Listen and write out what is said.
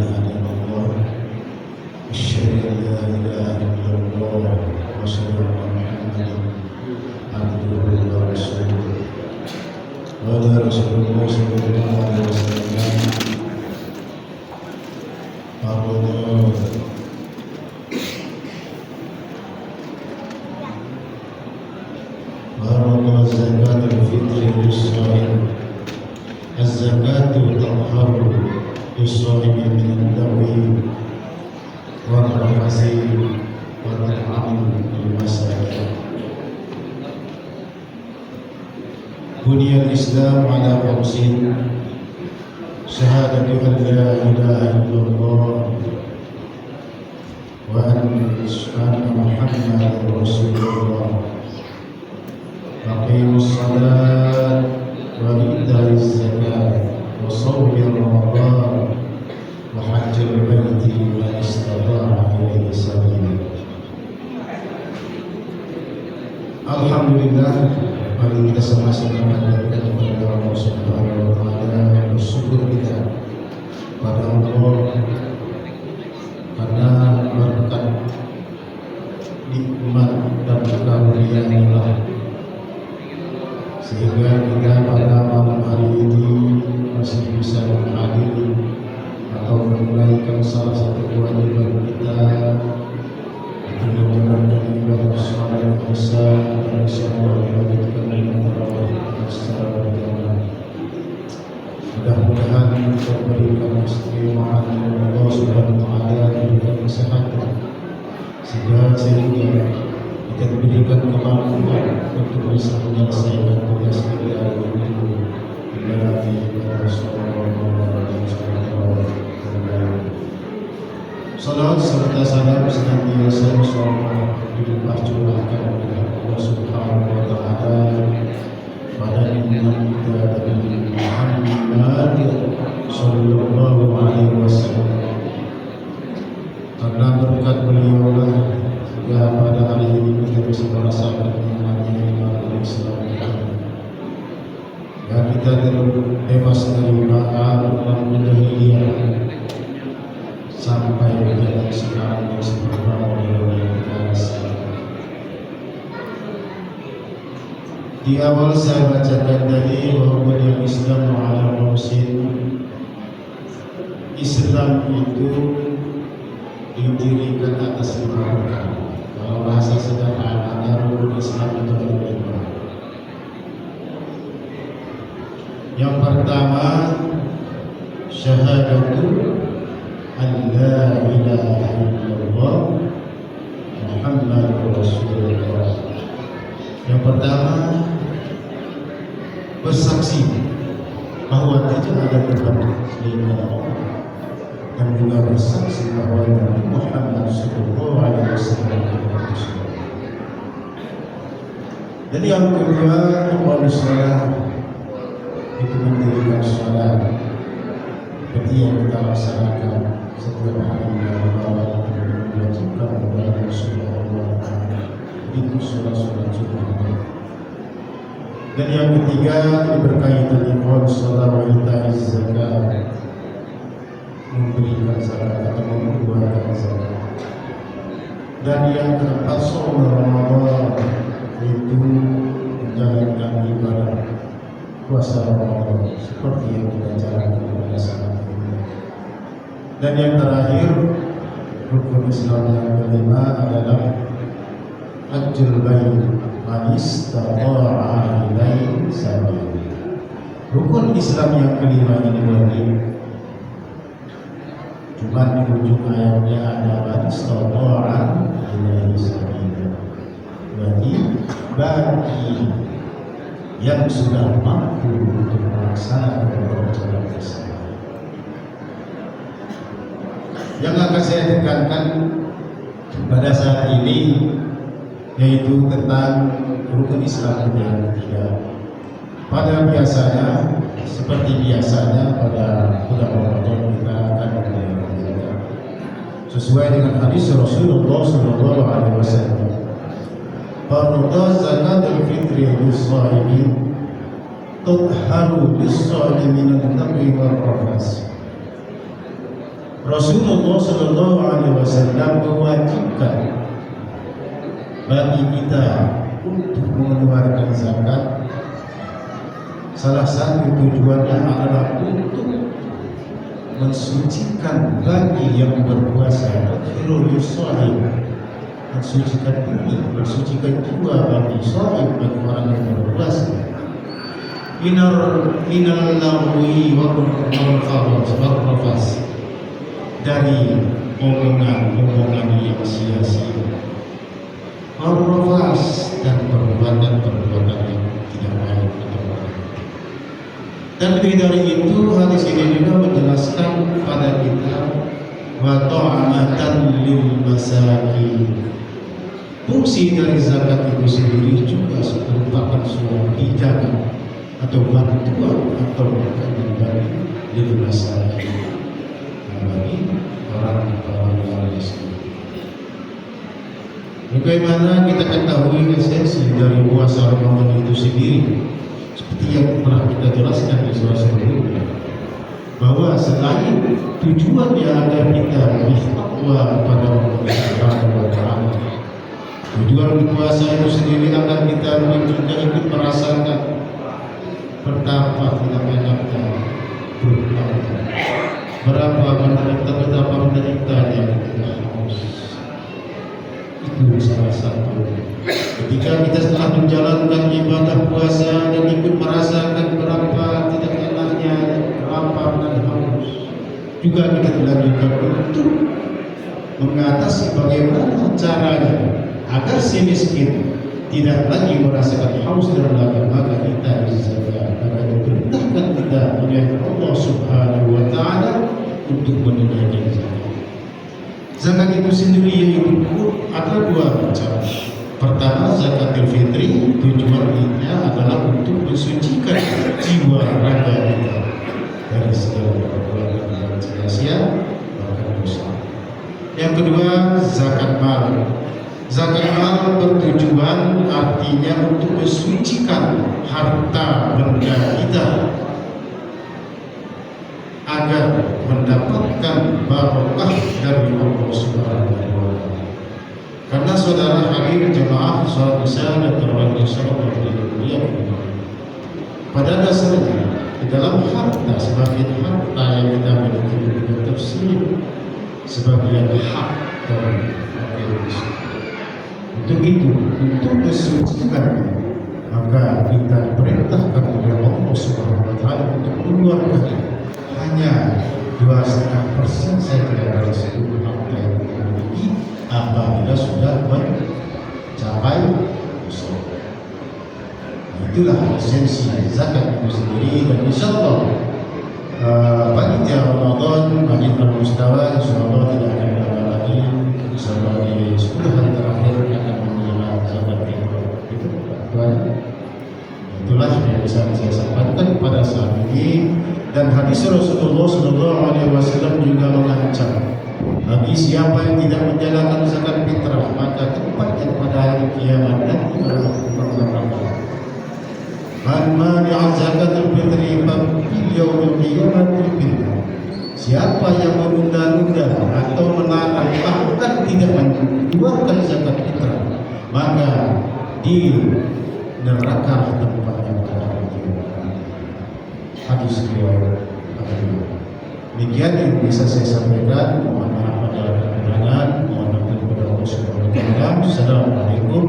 ilaha illallah asyhadu an la ilaha illallah wa asyhadu anna Muhammadan abduhu wa rasuluh wa ala Rasulullah sallallahu alaihi wasallam فرض زكاة الفطر للصائم. الزكاة تطهر للصائم من اللغو والرفث والطعام للمساكين. بني الإسلام على خمس: شهادة أن لا إله إلا الله وأن محمدا رسول الله أقيموا الصلاة وإيتاء الزكاة وصوم رمضان وحج البيت من استطاع إليه سبيلا. Alhamdulillah, mari kita sama-sama menghadapkan kepada Allah Subhanahu wa Ta'ala, bersyukur kita pada Allah karena berkat nikmat dan karunia-Nya sehingga kita pada malam hari ini masih bisa menghadiri atau menunaikan salah satu kewajiban kita, yaitu menjalankan ibadah salat Isya dan insyaallah dilanjutkan dengan tarawih secara berjamaah. Mudah-mudahan kita berikan istimewa Allah Subhanahu wa Ta'ala, diberikan kesehatan sehingga kita diberikan kemampuan untuk bisa menyelesaikan tugas kita yaitu menjalani ibadah salat Salawat serta salam senantiasa dilimpahcurahkan oleh Allah Subhanahu wa Ta'ala pada junjungan kita Nabi Muhammad sallallahu alaihi wasallam. Karena berkat beliau lah sehingga pada hari ini kita bisa merasakan nikmatnya iman Islam dan kita terbebas dari ma'al dan jahiliyah sampai menjadi sekarang yang sempurna yang kita rasakan. Di awal saya bacakan tadi bahwa yang Islam ala muhsin, Islam itu didirikan atas 5 perkara. Kalau bahasa sederhananya rukun Islam itu ada 5. Yang pertama, syahadatu an la ilaha illallah Muhammadur Rasulullah. Yang pertama, bersaksi bahwa tidak ada Tuhan selain Allah, dan juga bersaksi bahwa Nabi Muhammad sallallahu alaihi wasallam adalah Rasul. Dan yang kedua, salat itu mendirikan salat seperti yang kita laksanakan setiap hari Ramadan, diwajibkan kepada Rasulullah itu salat sunnah. Dan yang ketiga, ini berkaitan dengan salat wa ita'iz zakat, memberikan zakat atau mengeluarkan zakat. Dan yang keempat, shaum Ramadan, itu menjalankan ibadah puasa Ramadan seperti yang kita jalankan pada saat ini. Dan yang terakhir, rukun Islam yang kelima adalah hajjul bait man istata'a ilaihi sabila. Rukun Islam yang kelima ini wajib. Cuma di ujung ayatnya ada man istata'a ilaihi sabila. Jadi bagi yang sudah mampu untuk melaksanakan perjalanan tersebut. Yang akan saya tekankan pada saat ini yaitu tentang rukun Islam yang ketiga. Pada biasanya, seperti biasanya pada bulan Ramadan kita akan menjalankan zakat sesuai dengan hadis Rasulullah sallallahu alaihi wasallam. Farada zakatul fitri lis-shaimin tudharu lis-shaimin min al-lagwi wal-rafath Rasulullah Shallallahu Alaihi Wasallam mewajibkan bagi kita untuk mengeluarkan zakat. Salah satu tujuannya adalah untuk mensucikan bagi yang berpuasa, akhirul shaim, mensucikan diri, mensucikan jiwa bagi shaim, bagi orang yang berpuasa. Minal lagwi wal khabas, dari omongan yang sia-sia, al-rafas, dan perbuatan yang tidak baik. Dan lebih dari itu, hadis ini juga menjelaskan kepada kita wa ta'amatan lil masakin. Fungsi dari zakat itu sendiri juga merupakan suatu hidangan atau bantuan atau makanan bagi lil masakin, bagi orang-orang yang miskin. Bagaimana kita ketahui esensi dari puasa Ramadan itu sendiri? Seperti yang pernah kita jelaskan di surah sebelumnya, bahwa selain tujuannya agar kita bertakwa kepada Allah Subhanahu wa Ta'ala, tujuan puasa itu sendiri agar kita juga ikut merasakan betapa tidak enaknya berpuasa, betapa menderitanya kita haus. Itu salah satu. Ketika kita setelah menjalankan ibadah puasa dan ikut merasakan berapa tidak enaknya lapar dan haus, juga kita dilanjutkan untuk mengatasi bagaimana caranya agar si miskin tidak lagi merasakan haus dan lapar. Maka kita dizakat, maka diperintahkan kita oleh Allah Subhanahu wa Ta'ala untuk menunaikan zakat. Zakat itu sendiri yaitu ada dua macam. Pertama, zakatul fitri, tujuannya adalah untuk mensucikan jiwa raga kita dari segala perbuatan yang sia-sia bahkan dosa. Yang kedua, zakat mal. Zakat mal bertujuan artinya untuk mensucikan harta benda kita agar mendapatkan barokah dari Allah Subhanahu wa Ta'ala. Karena saudara hadir jemaah salat isya dan tarawih insyaallah pada dasarnya di dalam harta, sebagian harta yang kita miliki dengan tafsir sebagian hak dari manusia. Untuk itu, untuk mensucikan, maka kita diperintahkan oleh Allah Subhanahu wa Ta'ala untuk mengeluarkan hanya 2,5% saja dari seluruh harta yang kita miliki apabila sudah mencapai usul. Itulah esensi zakat itu sendiri. Dan insyaallah panitia Ramadan, panitia Mustawa insyaallah tidak akan lama lagi, insyaallah di 10 hari terakhir akan menerima zakat itu. Itulah yang bisa saya sampaikan pada saat ini. Dan hadis Rasulullah Shallallahu Alaihi Wasallam juga mengancam bagi siapa yang tidak menjalankan zakat fitrah, maka tempatnya pada hari kiamat nanti adalah neraka. Man mani'a zakatul fitri fa fil yaumil qiyamati fitnah. Siapa yang menunda-nunda atau melarang bahkan tidak mengeluarkan zakat fitrah, maka di neraka tempatnya pada hari kiamat. Hadis riwayat Al-Bukhari. Demikian yang bisa saya sampaikan. Mohon maaf pada kekurangan, mohon maaf kepada Allah Subhanahu wa Ta'ala. Assalamualaikum